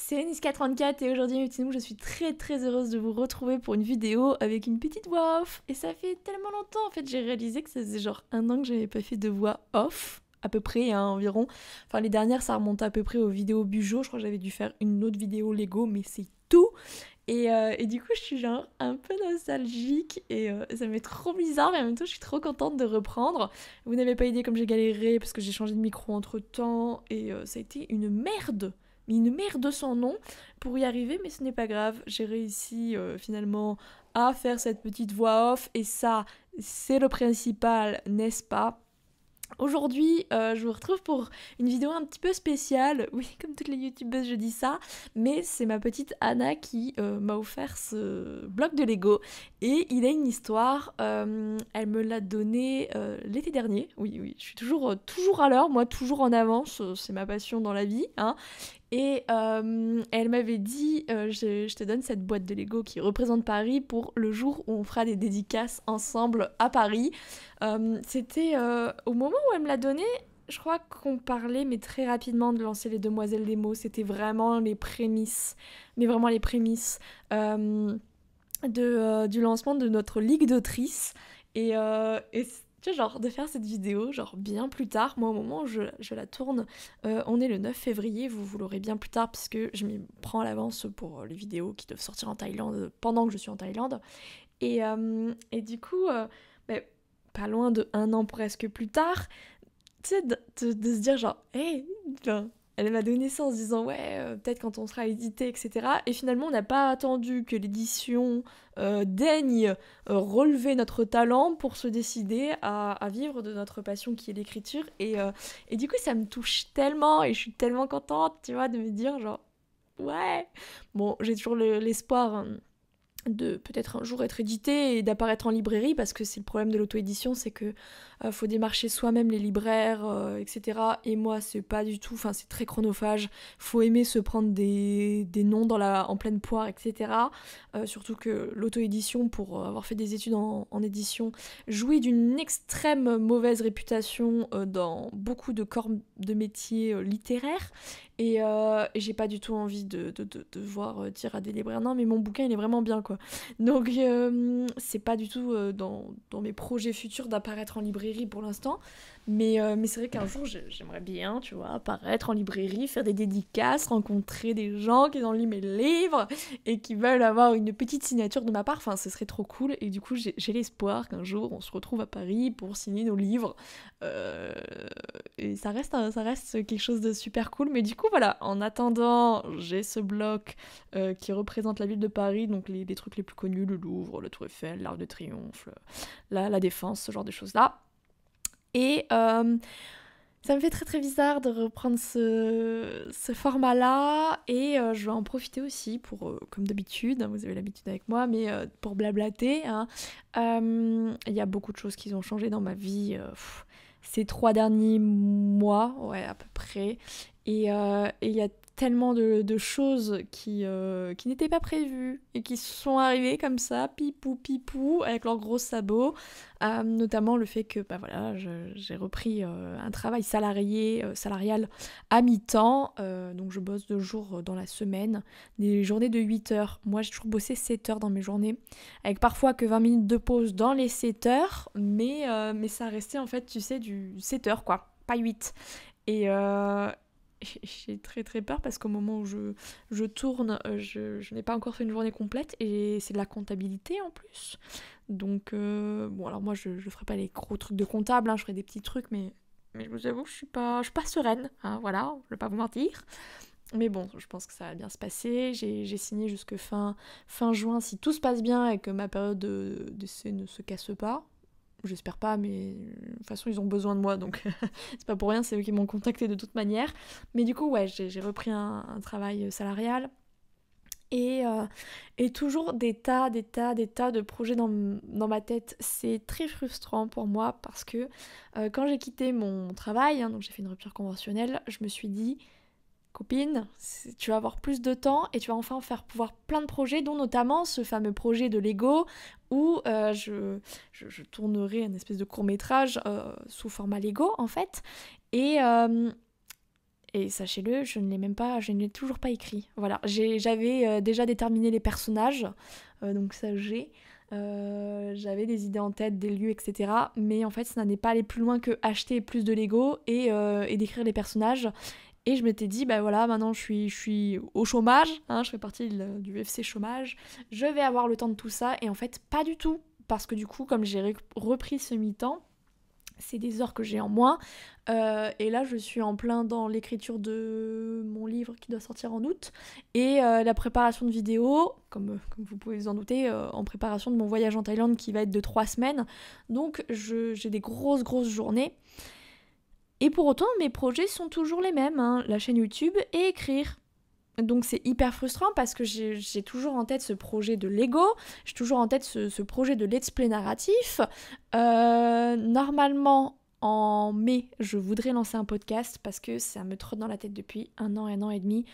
c'est Niska34 et aujourd'hui mes petits nous, je suis très très heureuse de vous retrouver pour une vidéo avec une petite voix off. Et ça fait tellement longtemps en fait, j'ai réalisé que ça faisait genre 1 an que j'avais pas fait de voix off, à peu près, hein, environ. Enfin les dernières ça remonte à peu près aux vidéos Bujo, je crois que j'avais dû faire une autre vidéo Lego mais c'est tout. Et du coup je suis genre un peu nostalgique et ça me fait trop bizarre mais en même temps je suis trop contente de reprendre. Vous n'avez pas idée comme j'ai galéré parce que j'ai changé de micro entre temps et ça a été une merde, mais une merde sans nom pour y arriver, mais ce n'est pas grave. J'ai réussi finalement à faire cette petite voix off et ça, c'est le principal, n'est-ce pas? Aujourd'hui, je vous retrouve pour une vidéo un petit peu spéciale. Oui, comme toutes les youtubeuses, je dis ça. Mais c'est ma petite Anna qui m'a offert ce bloc de Lego. Et il a une histoire. Elle me l'a donné l'été dernier. Oui, oui, je suis toujours à l'heure. Moi, toujours en avance. C'est ma passion dans la vie. Hein. Et elle m'avait dit je te donne cette boîte de Lego qui représente Paris pour le jour où on fera des dédicaces ensemble à Paris. C'était au moment où elle me l'a donné, je crois qu'on parlait mais très rapidement de lancer les Demoiselles des mots. C'était vraiment les prémices, mais vraiment les prémices du lancement de notre ligue d'autrices. Et tu vois, genre de faire cette vidéo, genre bien plus tard, moi au moment où je la tourne, on est le 9 février, vous l'aurez bien plus tard puisque je m'y prends à l'avance pour les vidéos qui doivent sortir en Thaïlande pendant que je suis en Thaïlande. Et du coup, bah, pas loin de 1 an presque plus tard, tu sais, de se dire genre, hey, ben, elle m'a donné ça en se disant, ouais, peut-être quand on sera édité, etc. Et finalement, on n'a pas attendu que l'édition daigne relever notre talent pour se décider à vivre de notre passion qui est l'écriture. Et du coup, ça me touche tellement et je suis tellement contente, tu vois, de me dire genre, ouais. Bon, j'ai toujours l'espoir, hein, de peut-être un jour être édité et d'apparaître en librairie parce que c'est le problème de l'auto-édition, c'est que faut démarcher soi-même les libraires, etc. Et moi c'est pas du tout, enfin c'est très chronophage, faut aimer se prendre des noms en pleine poire, etc. Surtout que l'auto-édition, pour avoir fait des études en édition, jouit d'une extrême mauvaise réputation dans beaucoup de corps de métiers littéraires. Et j'ai pas du tout envie de voir dire à des libraires non mais mon bouquin il est vraiment bien quoi. Donc c'est pas du tout dans mes projets futurs d'apparaître en librairie pour l'instant, mais c'est vrai qu'un jour j'aimerais bien, tu vois, apparaître en librairie, faire des dédicaces, rencontrer des gens qui ont lu mes livres et qui veulent avoir une petite signature de ma part, enfin ce serait trop cool. Et du coup j'ai l'espoir qu'un jour on se retrouve à Paris pour signer nos livres. Et ça reste quelque chose de super cool, mais du coup voilà, en attendant j'ai ce bloc qui représente la ville de Paris, donc les trucs les plus connus, le Louvre, la Tour Eiffel, l'Arc de Triomphe, la Défense, ce genre de choses là. Et ça me fait très très bizarre de reprendre ce format-là et je vais en profiter aussi pour, comme d'habitude, hein, vous avez l'habitude avec moi, mais pour blablater. Hein. Il y a beaucoup de choses qui ont changé dans ma vie ces 3 derniers mois, ouais à peu près. Et il y a tellement de choses qui n'étaient pas prévues et qui sont arrivées comme ça, pipou, avec leurs gros sabots. Notamment le fait que bah voilà, j'ai repris un travail salarial à mi-temps, donc je bosse 2 jours dans la semaine, des journées de 8 heures. Moi j'ai toujours bossé 7 heures dans mes journées, avec parfois que 20 minutes de pause dans les 7 heures, mais ça restait en fait, tu sais, du 7 heures quoi, pas 8. Et j'ai très très peur parce qu'au moment où je tourne, je n'ai pas encore fait une journée complète et c'est de la comptabilité en plus. Donc, bon, alors moi je ferai pas les gros trucs de comptable, hein, je ferai des petits trucs, mais je vous avoue, je suis pas sereine, hein, voilà, je vais pas vous mentir. Mais bon, je pense que ça va bien se passer. J'ai signé jusque fin juin si tout se passe bien et que ma période d'essai ne se casse pas. J'espère pas, mais de toute façon ils ont besoin de moi, donc c'est pas pour rien, c'est eux qui m'ont contacté de toute manière. Mais du coup, ouais, j'ai repris un travail salarial et toujours des tas de projets dans ma tête. C'est très frustrant pour moi parce que quand j'ai quitté mon travail, hein, donc j'ai fait une rupture conventionnelle, je me suis dit copine, tu vas avoir plus de temps et tu vas enfin faire pouvoir plein de projets, dont notamment ce fameux projet de Lego où je tournerai un espèce de court-métrage sous format Lego en fait. Et, Et sachez-le, je ne l'ai toujours pas écrit. Voilà, j'avais déjà déterminé les personnages, donc ça j'ai. J'avais des idées en tête, des lieux, etc. Mais en fait, ça n'est pas allé plus loin que acheter plus de Lego et d'écrire les personnages. Et je m'étais dit, bah voilà, maintenant je suis au chômage, hein, je fais partie du FC chômage, je vais avoir le temps de tout ça. Et en fait, pas du tout. Parce que du coup, comme j'ai repris ce mi-temps, c'est des heures que j'ai en moins. Et là, je suis en plein dans l'écriture de mon livre qui doit sortir en août. Et la préparation de vidéos, comme vous pouvez vous en douter, en préparation de mon voyage en Thaïlande qui va être de 3 semaines. Donc j'ai des grosses journées. Et pour autant, mes projets sont toujours les mêmes, hein, la chaîne YouTube et écrire. Donc c'est hyper frustrant parce que j'ai toujours en tête ce projet de Lego, j'ai toujours en tête ce projet de let's play narratif. Normalement, en mai, je voudrais lancer un podcast parce que ça me trotte dans la tête depuis un an et demi.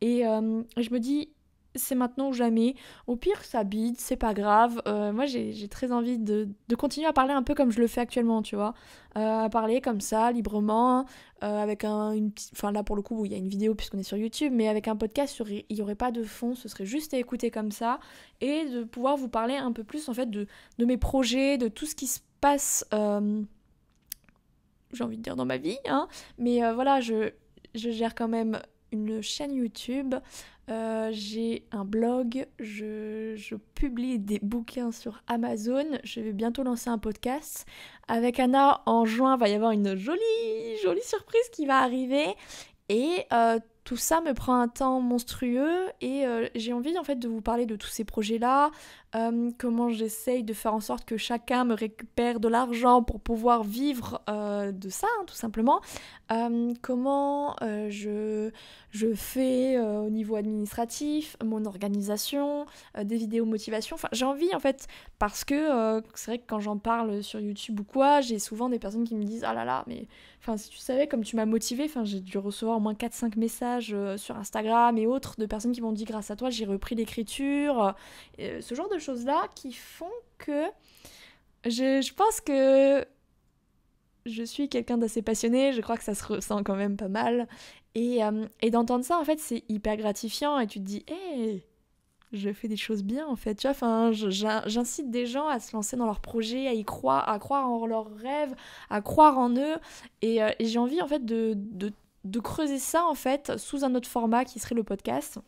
Et je me dis, c'est maintenant ou jamais. Au pire, ça bide, c'est pas grave. Moi, j'ai très envie de continuer à parler un peu comme je le fais actuellement, tu vois. À parler comme ça, librement, avec une petite... Enfin, là, pour le coup, il y a une vidéo puisqu'on est sur YouTube, mais avec un podcast, il n'y aurait pas de fond, ce serait juste à écouter comme ça, et de pouvoir vous parler un peu plus, en fait, de mes projets, de tout ce qui se passe, j'ai envie de dire, dans ma vie, hein. Mais voilà, je gère quand même une chaîne YouTube, j'ai un blog, je publie des bouquins sur Amazon, je vais bientôt lancer un podcast. Avec Anna, en juin, va y avoir une jolie surprise qui va arriver. Et tout ça me prend un temps monstrueux et j'ai envie en fait de vous parler de tous ces projets-là, comment j'essaye de faire en sorte que chacun me récupère de l'argent pour pouvoir vivre de ça, hein, tout simplement. Comment je fais au niveau administratif, mon organisation, des vidéos motivation. Enfin, j'ai envie en fait, parce que c'est vrai que quand j'en parle sur YouTube ou quoi, j'ai souvent des personnes qui me disent « Ah là là, mais enfin, si tu savais comme tu m'as motivée », enfin, j'ai dû recevoir au moins 4-5 messages sur Instagram et autres de personnes qui m'ont dit « Grâce à toi, j'ai repris l'écriture ». Ce genre de choses-là qui font que je pense que je suis quelqu'un d'assez passionné, je crois que ça se ressent quand même pas mal. Et d'entendre ça, en fait, c'est hyper gratifiant et tu te dis, hé, je fais des choses bien, en fait. Tu vois, enfin, j'incite des gens à se lancer dans leurs projets, à croire en leurs rêves, à croire en eux. Et j'ai envie, en fait, de creuser ça, en fait, sous un autre format qui serait le podcast.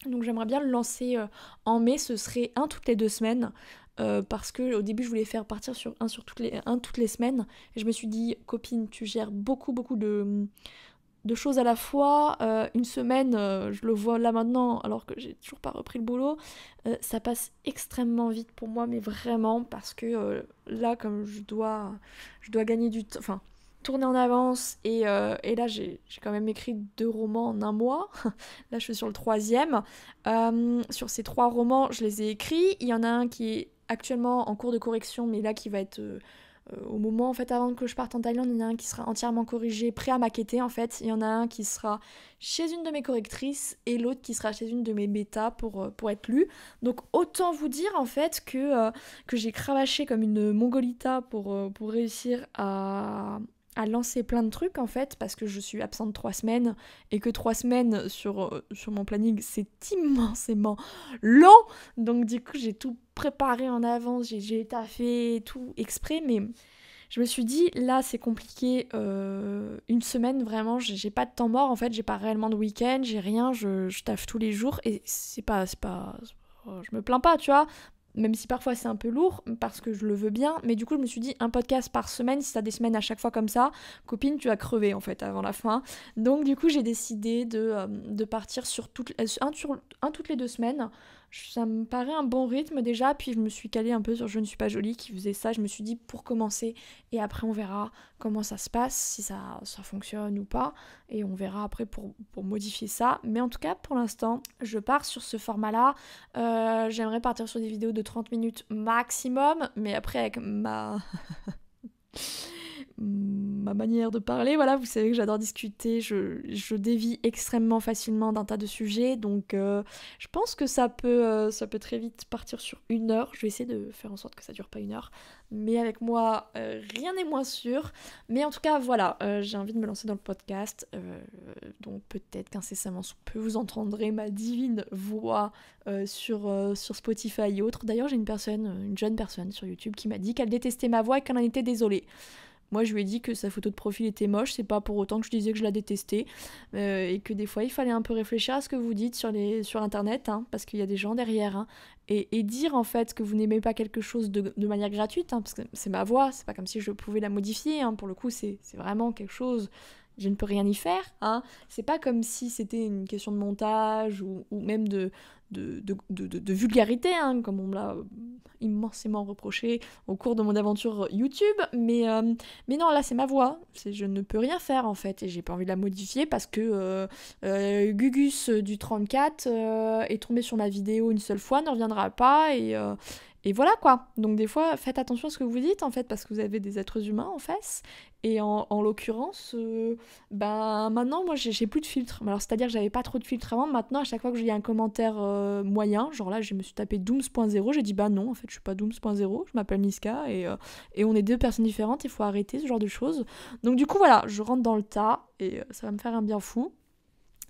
Donc j'aimerais bien le lancer en mai, ce serait un toutes les 2 semaines. Parce que au début je voulais faire partir sur un toutes les semaines. Et je me suis dit, copine, tu gères beaucoup de choses à la fois. Une semaine, je le vois là maintenant, alors que j'ai toujours pas repris le boulot. Ça passe extrêmement vite pour moi, mais vraiment, parce que là, comme je dois gagner du temps, enfin, tourner en avance, et là, j'ai quand même écrit 2 romans en un mois. Là, je suis sur le 3e. Sur ces 3 romans, je les ai écrits. Il y en a un qui est actuellement en cours de correction, mais là, qui va être... au moment, en fait, avant que je parte en Thaïlande, il y en a un qui sera entièrement corrigé, prêt à maqueter, en fait. Il y en a un qui sera chez une de mes correctrices et l'autre qui sera chez une de mes bêtas pour être lu. Donc, autant vous dire, en fait, que j'ai cravaché comme une mongolita pour réussir à lancer plein de trucs, en fait, parce que je suis absente 3 semaines et que 3 semaines sur mon planning, c'est immensément long. Donc, du coup, j'ai tout préparé en avance, j'ai taffé tout exprès, mais je me suis dit, là, c'est compliqué. Une semaine, vraiment, j'ai pas de temps mort, en fait, j'ai pas réellement de week-end, j'ai rien, je taffe tous les jours et c'est pas, je me plains pas, tu vois. Même si parfois c'est un peu lourd, parce que je le veux bien, mais du coup je me suis dit, un podcast par semaine, si t'as des semaines à chaque fois comme ça, copine, tu vas crever en fait avant la fin. Donc du coup j'ai décidé de partir sur un toutes les 2 semaines. Ça me paraît un bon rythme déjà, puis je me suis calée un peu sur Je ne suis pas jolie qui faisait ça, je me suis dit pour commencer, et après on verra comment ça se passe, si ça fonctionne ou pas, et on verra après pour modifier ça. Mais en tout cas pour l'instant, je pars sur ce format-là. J'aimerais partir sur des vidéos de 30 minutes maximum, mais après avec mon ma manière de parler, voilà, vous savez que j'adore discuter, je dévie extrêmement facilement d'un tas de sujets, donc je pense que ça peut très vite partir sur 1 heure. Je vais essayer de faire en sorte que ça dure pas 1 heure, mais avec moi, rien n'est moins sûr. Mais en tout cas, voilà, j'ai envie de me lancer dans le podcast, donc peut-être qu'incessamment sous peu, vous entendrez ma divine voix sur Spotify et autres. D'ailleurs, j'ai une jeune personne sur YouTube qui m'a dit qu'elle détestait ma voix et qu'elle en était désolée. Moi, je lui ai dit que sa photo de profil était moche, c'est pas pour autant que je disais que je la détestais, et que des fois, il fallait un peu réfléchir à ce que vous dites sur Internet, hein, parce qu'il y a des gens derrière, hein, et dire en fait que vous n'aimez pas quelque chose de manière gratuite, hein, parce que c'est ma voix, c'est pas comme si je pouvais la modifier, hein, pour le coup, c'est vraiment quelque chose, je ne peux rien y faire, hein. C'est pas comme si c'était une question de montage ou même de vulgarité, hein, comme on me l'a immensément reproché au cours de mon aventure YouTube, mais non, là c'est ma voix, je ne peux rien faire en fait, et j'ai pas envie de la modifier parce que Gugus du 34 est tombé sur ma vidéo une seule fois, ne reviendra pas, et voilà quoi. Donc des fois, faites attention à ce que vous dites en fait, parce que vous avez des êtres humains en face, et en l'occurrence, ben maintenant moi j'ai plus de filtre. Alors c'est-à-dire que j'avais pas trop de filtre avant, maintenant à chaque fois que j'ai un commentaire moyen, genre là je me suis tapé Dooms.0, j'ai dit bah non en fait je suis pas Dooms.0, je m'appelle Niska, et on est 2 personnes différentes, il faut arrêter ce genre de choses. Donc du coup voilà, je rentre dans le tas, et ça va me faire un bien fou.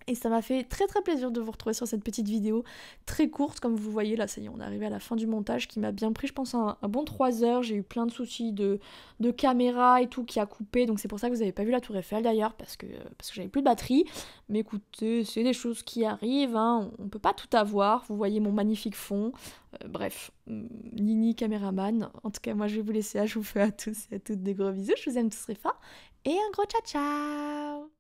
Et ça m'a fait très très plaisir de vous retrouver sur cette petite vidéo très courte, comme vous voyez là, ça y est, on est arrivé à la fin du montage, qui m'a bien pris, je pense, un bon 3 heures. J'ai eu plein de soucis de caméra et tout qui a coupé, donc c'est pour ça que vous n'avez pas vu la tour Eiffel d'ailleurs, parce que j'avais plus de batterie. Mais écoutez, c'est des choses qui arrivent, hein, on peut pas tout avoir, vous voyez mon magnifique fond. Bref, Nini caméraman, en tout cas moi je vais vous laisser là, je vous fais à tous et à toutes des gros bisous, je vous aime tous très fort, et un gros ciao ciao.